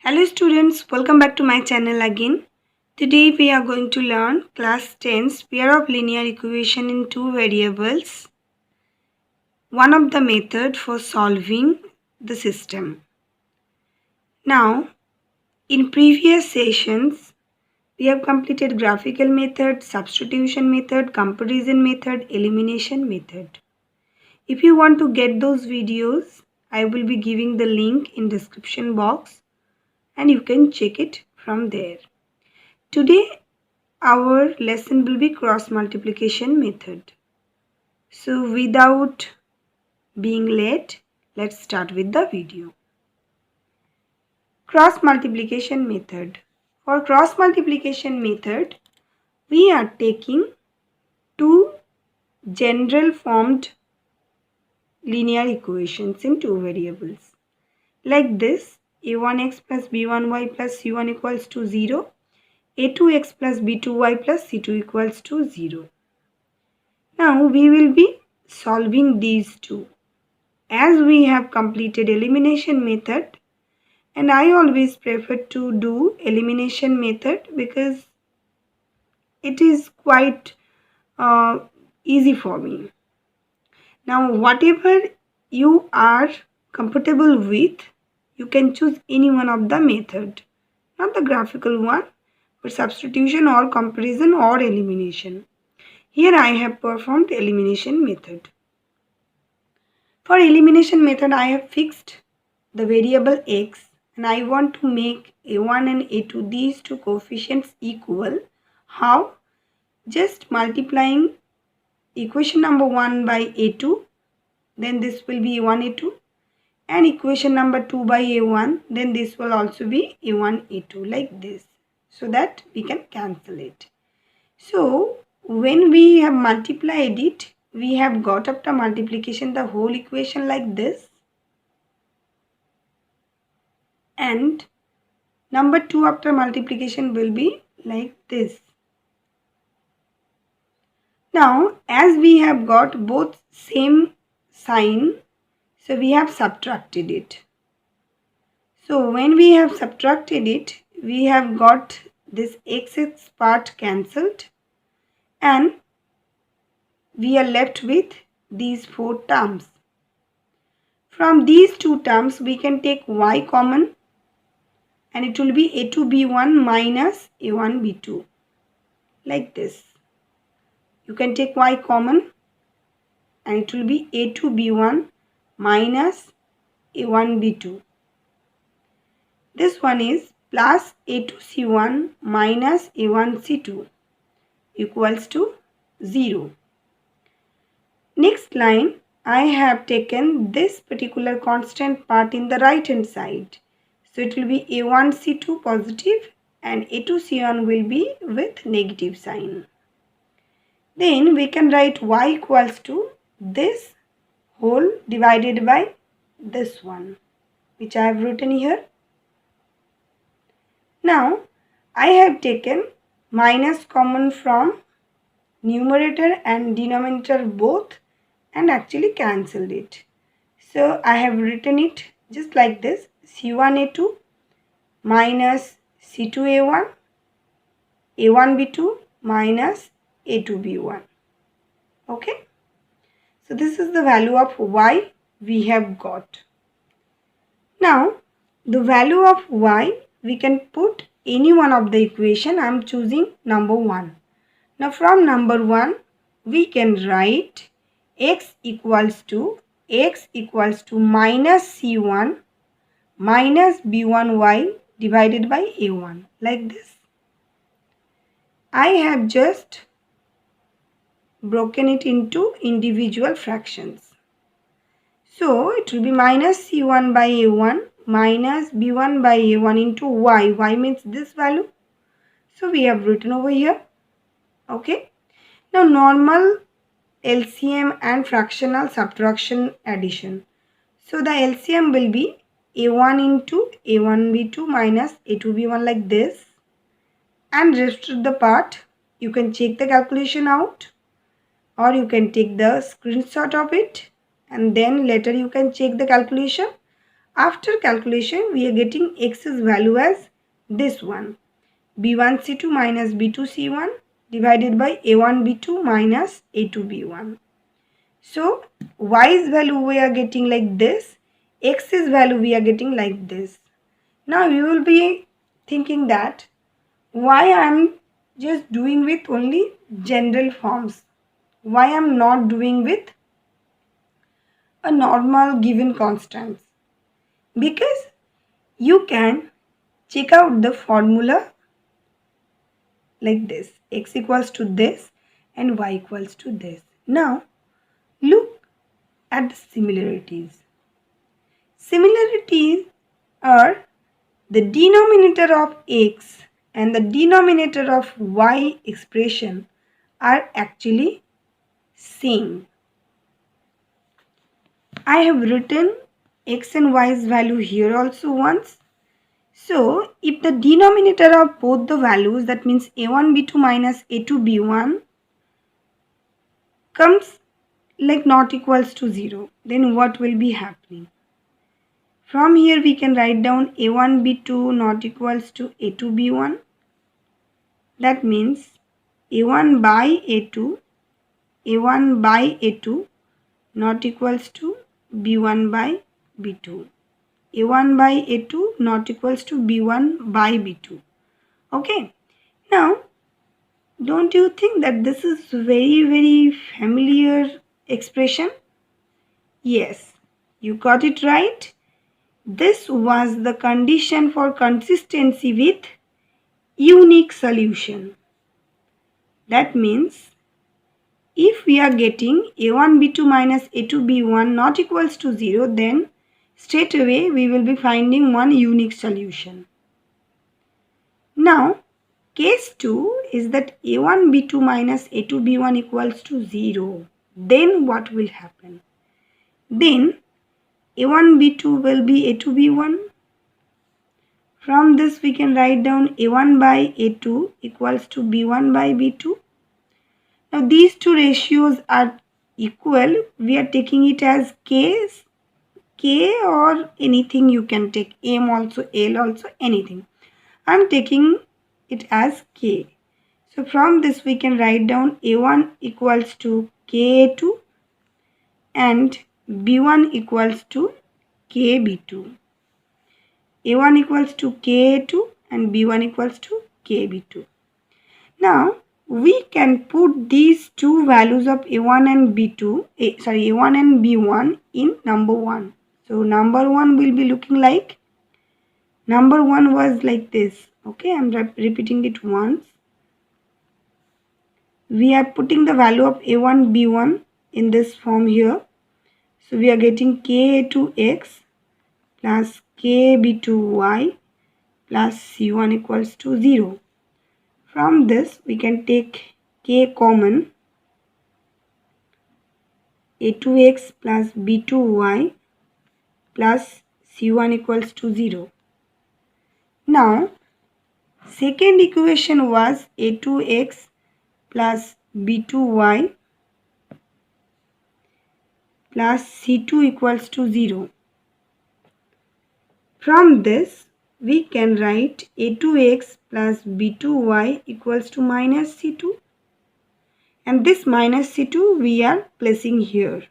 Hello students, welcome back to my channel again. Today we are going to learn class 10's pair of linear equation in two variables. One of the method for solving the system. Now, in previous sessions, we have completed graphical method, substitution method, comparison method, elimination method. If you want to get those videos, I will be giving the link in description box and you can check it from there. Today our lesson will be cross multiplication method. So without being late, let's start with the video. Cross multiplication method. For cross multiplication method, we are taking two general formed linear equations in two variables. Like this, a1x plus b1y plus c1 equals to 0. a2x plus b2y plus c2 equals to 0. Now we will be solving these two. As we have completed elimination method, and I always prefer to do elimination method because it is quite easy for me. Now whatever you are comfortable with, you can choose any one of the method, not the graphical one, but substitution or comparison or elimination. Here I have performed elimination method. For elimination method, I have fixed the variable x and I want to make a1 and a2, these two coefficients equal. How? Just multiplying equation number 1 by a2, then this will be a1 a2, and equation number 2 by a1, then this will also be a1 a2, like this, so that we can cancel it. So when we have multiplied it, we have got after multiplication the whole equation like this, and number 2 after multiplication will be like this. Now as we have got both same sign, so we have subtracted it. So when we have subtracted it, we have got this x part cancelled and we are left with these four terms. From these two terms, we can take y common and it will be a2b1 minus a1b2, like this. You can take y common and it will be a2b1 minus a1b2. This one is plus a2c1 minus a1c2 equals to 0. Next line, I have taken this particular constant part in the right hand side. So it will be a1c2 positive and a2c1 will be with negative sign. Then we can write y equals to this whole divided by this one, which I have written here. Now I have taken minus common from numerator and denominator both and actually cancelled it. So I have written it just like this, c1a2 minus c2a1, a1b2 minus a2b1. Okay. So this is the value of y we have got. Now the value of y, we can put any one of the equation. I am choosing number 1. Now from number 1, we can write x equals to minus c1 minus b1y divided by a1, like this. I have just broken it into individual fractions. So it will be minus c1 by a1 minus b1 by a1 into y. Y means this value. So we have written over here. Okay. Now normal LCM and fractional subtraction addition. So the LCM will be a1 into a1b2 minus a2b1, like this. And rest of the part, you can check the calculation out or you can take the screenshot of it and then later you can check the calculation. After calculation, we are getting x's value as this one. B1C2 minus B2C1 divided by A1B2 minus A2B1. So, y's value we are getting like this. X's value we are getting like this. Now, you will be thinking that why I am just doing with only general forms. Why I am not doing with a normal given constants. Because you can check out the formula like this. X equals to this and y equals to this. Now, look at the similarities. Similarities are the denominator of x and the denominator of y expression are actually same. I have written x and y's value here also once. So, if the denominator of both the values, that means a1b2 minus a2b1 comes like not equals to 0, then what will be happening? From here we can write down a1b2 not equals to a2b1. That means a1 by a2 not equals to b1 by b2. a1 by a2 not equals to b1 by b2. Okay. Now, don't you think that this is very familiar expression? Yes, you got it right. This was the condition for consistency with unique solution. That means if we are getting a1b2 minus a2b1 not equals to 0, then straight away we will be finding one unique solution. Now, case 2 is that a1b2 minus a2b1 equals to 0. Then what will happen? Then a1b2 will be a2b1. From this we can write down a1 by a2 equals to b1 by b2. Now these two ratios are equal. We are taking it as k or anything you can take, m also, l also, anything. I am taking it as k. So from this we can write down a1 equals to k2 and b1 equals to kb2. a1 equals to k2 and b1 equals to kb2. Now we can put these two values of a1 and a1 and b1 in number 1. So number 1 will be looking like, number 1 was like this. Okay, I am repeating it once. We are putting the value of a1, b1 in this form here. So we are getting k2x plus kb2y plus c1 equals to 0. From this we can take k common, a2x plus b2y plus c1 equals to 0. Now second equation was a2x plus b2y plus c2 equals to 0. From this we can write a2x plus b2y equals to minus c2, and this minus c2 we are placing here.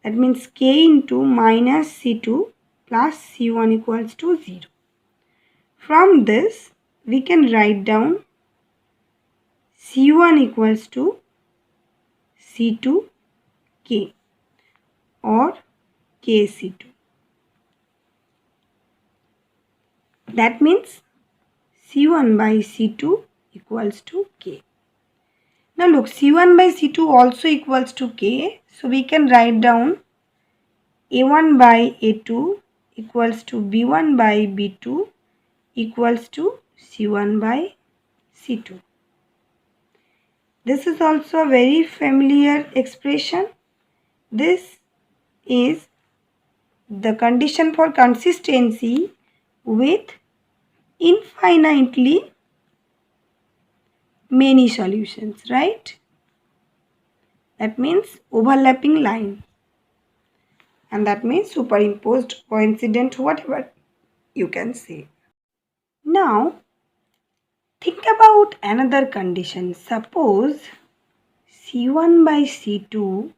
That means k into minus c2 plus c1 equals to 0. From this we can write down c1 equals to c2k or kc2. That means c1 by c2 equals to k. Now look, c1 by c2 also equals to k. So we can write down a1 by a2 equals to b1 by b2 equals to c1 by c2. This is also a very familiar expression. This is the condition for consistency with infinitely many solutions, right? That means overlapping line. and that means superimposed, coincident, whatever you can say. Now, think about another condition. Suppose C1 by C2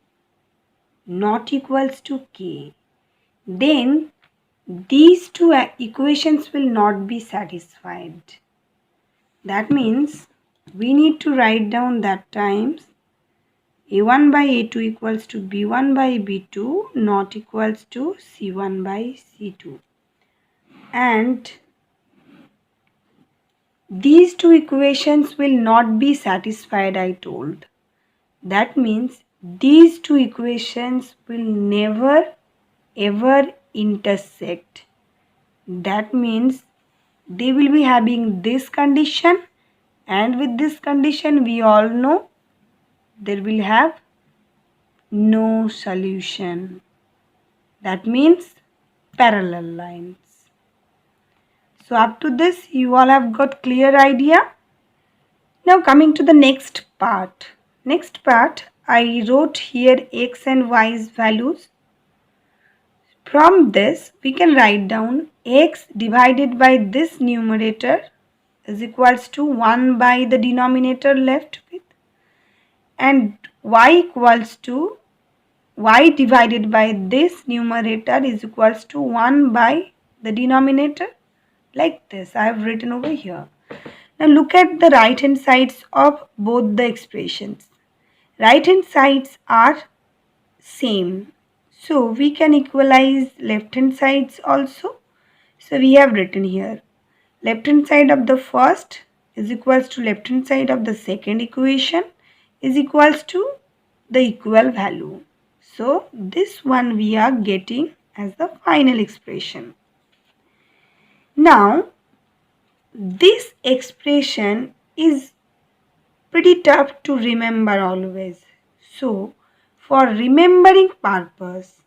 not equals to K. Then these two equations will not be satisfied. That means we need to write down that times A1 by A2 equals to B1 by B2 not equals to C1 by C2. And these two equations will not be satisfied, I told. That means these two equations will never ever intersect. That means they will be having this condition, and with this condition we all know there will have no solution. That means parallel lines. So up to this you all have got clear idea. Now coming to the next part. Next part, I wrote here x and y's values. From this we can write down x divided by this numerator is equals to 1 by the denominator left with, and y equals to y divided by this numerator is equals to 1 by the denominator, like this I have written over here. Now look at the right hand sides of both the expressions. Right hand sides are same, so we can equalize left hand sides also. So we have written here left hand side of the first is equals to left hand side of the second equation is equals to the equal value. So this one we are getting as the final expression. Now this expression is pretty tough to remember always. So for remembering purpose,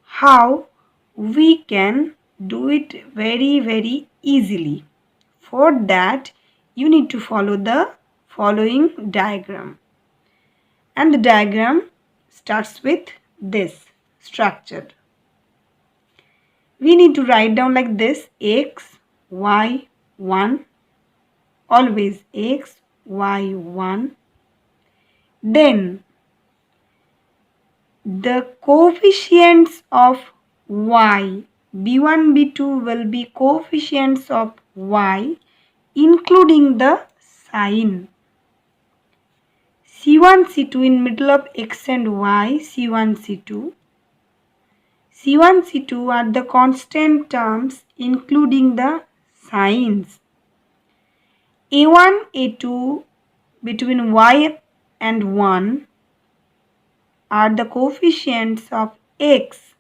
how we can do it very easily. For that you need to follow the following diagram. And the diagram starts with this structure. We need to write down like this: x, y, 1, always x, y, 1. Then the coefficients of y, b1, b2 will be coefficients of y including the sign. C1, C2 in middle of x and y, C1, C2. C1, C2 are the constant terms including the signs. A1, A2 between y and 1 are the coefficients of x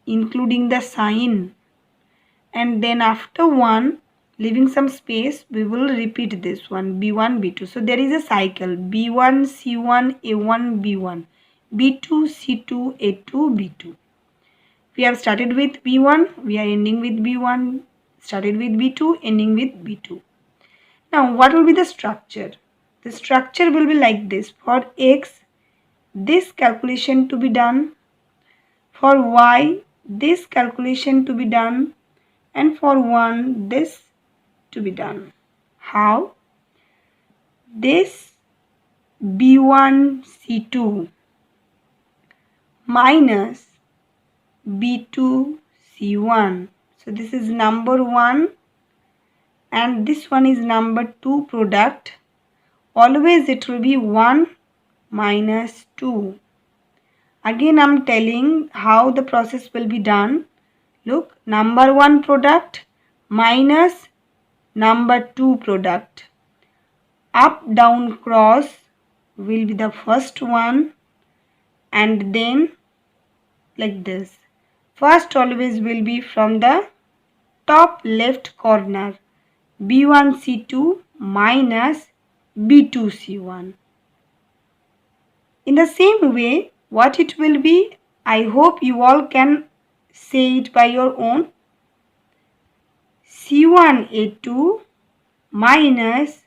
including the sign, and then after 1 leaving some space we will repeat this one b1 b2. So there is a cycle b1 c1 a1 b1 b2 c2 a2 b2. We have started with b1, we are ending with b1, started with b2, ending with b2. Now what will be the structure? The structure will be like this: for x this calculation to be done, for y this calculation to be done, and for 1 this to be done. How? This b1 c2 minus b2 c1. So this is number 1 and this one is number 2 product. Always it will be 1 minus 2. Again I am telling how the process will be done. Look, number 1 product minus number 2 product. Up down cross will be the first one, and then like this. First always will be from the top left corner, b1 c2 minus b2 c1. In the same way, what it will be, I hope you all can say it by your own. C1 A2 minus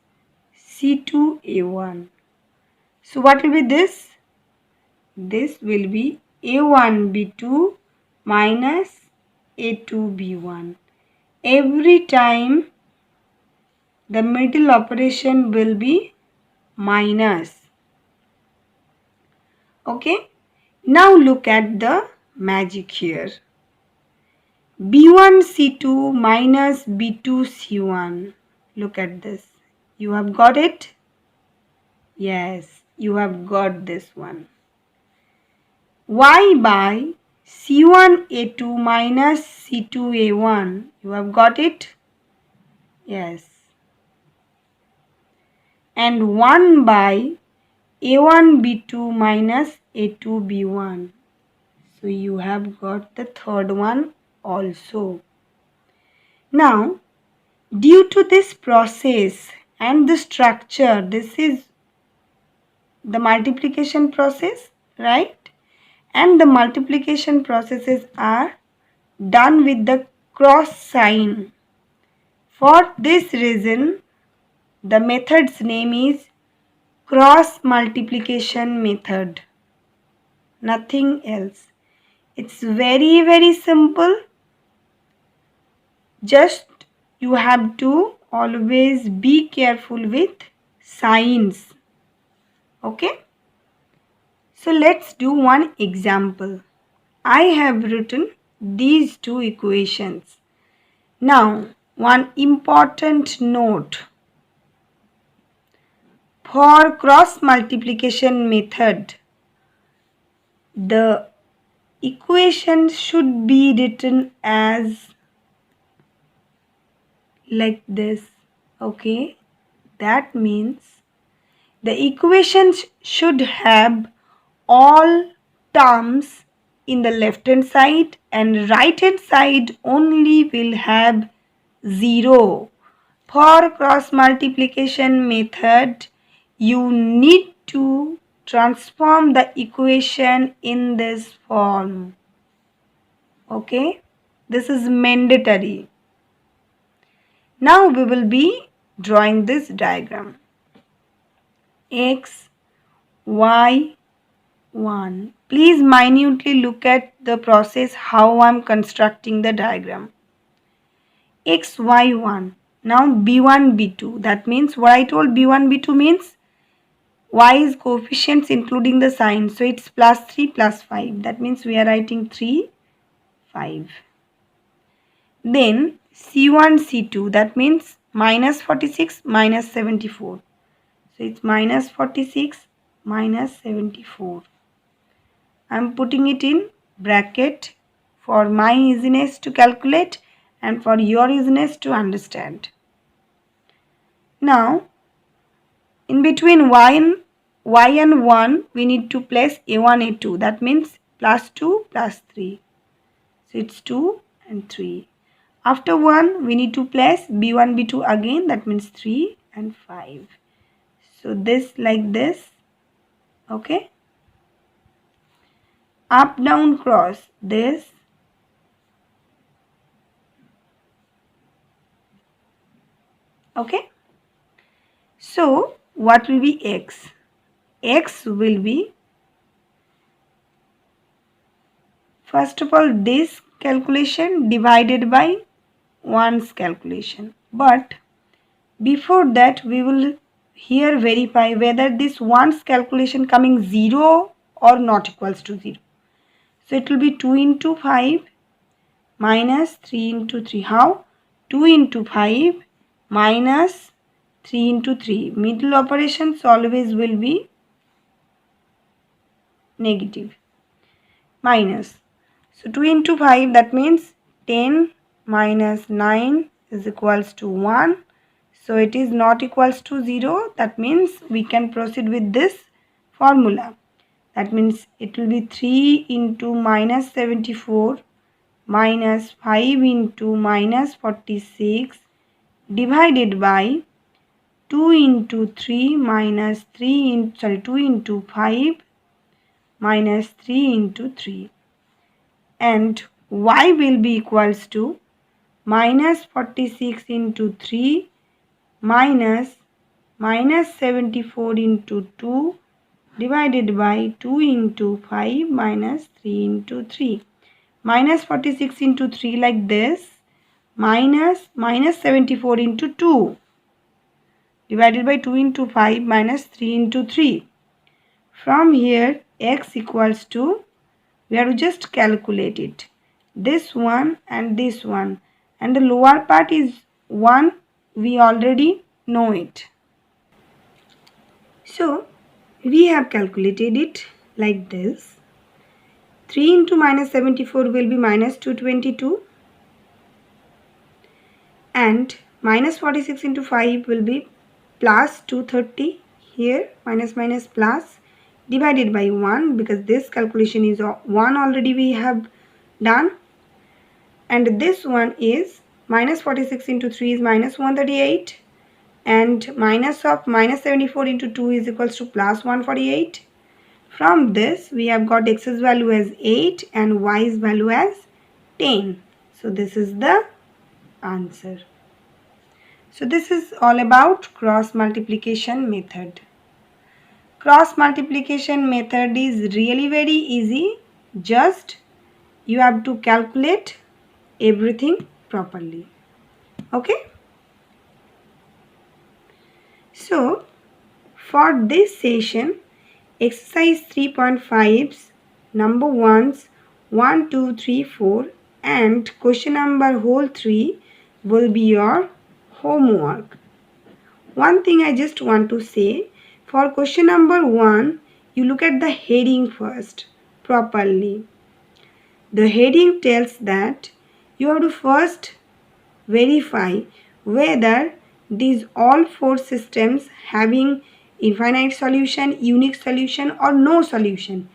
C2 A1. So what will be this? This will be A1 B2 minus A2B1. Every time the middle operation will be minus. Okay. Now look at the magic here. B1C2 minus B2C1. Look at this. You have got it? Yes, you have got this one. Y by C1A2 minus C2A1. You have got it? Yes. And 1 by A1B2 minus A2B1. So you have got the third one also. Now, due to this process and the structure, this is the multiplication process, right? And the multiplication processes are done with the cross sign. For this reason, the method's name is cross multiplication method. Nothing else. It's very simple. Just you have to always be careful with signs. Okay? So let's do one example. I have written these two equations. Now, one important note. For cross multiplication method, the equation should be written as like this. Okay, that means the equations should have all terms in the left hand side and right hand side only will have 0. For cross multiplication method, you need to transform the equation in this form. Okay, this is mandatory. Now we will be drawing this diagram. X, Y, 1. Please minutely look at the process how I am constructing the diagram. X, Y, 1. Now B1, B2. That means what I told B1, B2 means Y is coefficients including the sign. So it's plus 3 plus 5. That means we are writing 3, 5. Then C1, C2. That means minus 46 minus 74. So it's minus 46 minus 74. I am putting it in bracket for my easiness to calculate and for your easiness to understand. Now, in between y and 1, we need to place a1, a2. That means plus 2 plus 3. So it's 2 and 3. After 1, we need to place b1, b2 again. That means 3 and 5. So this like this. Okay. Up, down, cross. This. Okay. So what will be x? X will be, first of all, this calculation divided by 1's calculation. But before that, we will here verify whether this 1's calculation coming 0 or not equals to 0. So it will be 2 into 5 minus 3 into 3. How? 2 into 5 minus 3 into 3. Middle operations always will be negative. Minus. So 2 into 5, that means 10 minus 9 is equals to 1. So it is not equals to 0. That means we can proceed with this formula. That means it will be 3 into minus 74 minus 5 into minus 46 divided by 2 into 3 minus 2 into 5 minus 3 into 3. And y will be equals to minus 46 into 3 minus 74 into 2 divided by 2 into 5 minus 3 into 3. minus 46 into 3 like this, minus 74 into 2, divided by 2 into 5 minus 3 into 3. From here x equals to, we have to just calculate it, this one and this one, and the lower part is 1, we already know it. So we have calculated it like this. 3 into minus 74 will be minus 222, and minus 46 into 5 will be plus 230. Here minus minus plus, divided by 1, because this calculation is 1 already we have done, and this one is minus 46 into 3 is minus 138, and minus of minus 74 into 2 is equals to plus 148. From this we have got x's value as 8 and y's value as 10. So this is the answer. So this is all about cross multiplication method. Cross multiplication method is really very easy. Just you have to calculate everything properly. Okay. So for this session, exercise 3.5's number 1's 1, 2, 3, 4 and question number whole 3 will be your homework. One thing I just want to say, for question number 1, you look at the heading first properly. The heading tells that you have to first verify whether these all 4 systems having infinite solution, unique solution or no solution.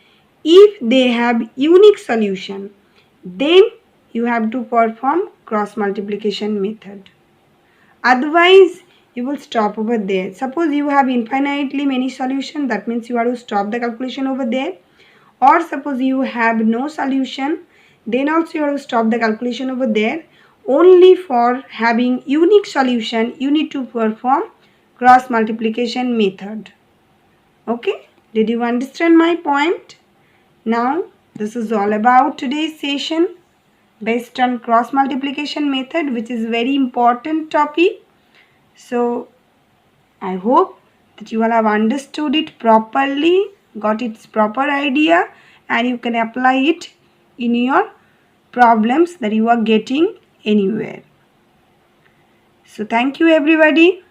If they have unique solution, then you have to perform cross multiplication method. Otherwise, you will stop over there. Suppose you have infinitely many solutions, that means you have to stop the calculation over there. Or suppose you have no solution, then also you have to stop the calculation over there. Only for having unique solution, you need to perform cross multiplication method. Okay, did you understand my point? Now, this is all about today's session based on cross multiplication method, which is very important topic. So I hope that you all have understood it properly, got its proper idea, and you can apply it in your problems that you are getting anywhere. So thank you everybody.